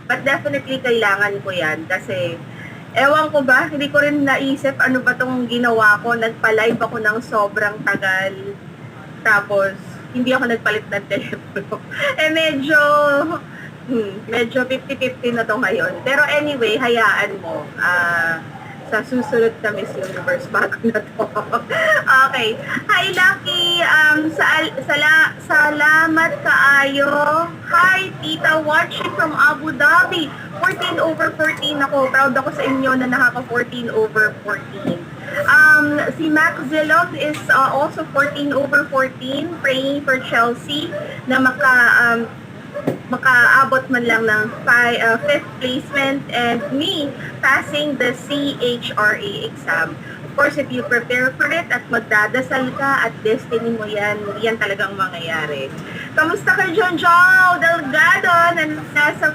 But definitely kailangan ko yan kasi ewan ko ba, hindi ko rin naisip ano ba tong ginawa ko. Nagpa-live ako ng sobrang tagal. Tapos, hindi ako nagpalit ng telepono. Medyo 50-50 na to ngayon. Pero anyway, hayaan mo. Sa susunod na Miss Universe, bago na to. Okay. Hi, Lucky. Salamat kaayo. Hi, Tita, watching from Abu Dhabi. 14/14 ako. Proud ako sa inyo na nakaka 14/14. Si Max Zilog is also 14/14, praying for Chelsea na makaabot man lang ng 5th placement and me passing the CHRA exam. Of course, if you prepare for it at magdadasal ka at destiny mo yan talagang mangyayari. Kamusta ka, John Delgado, na nasa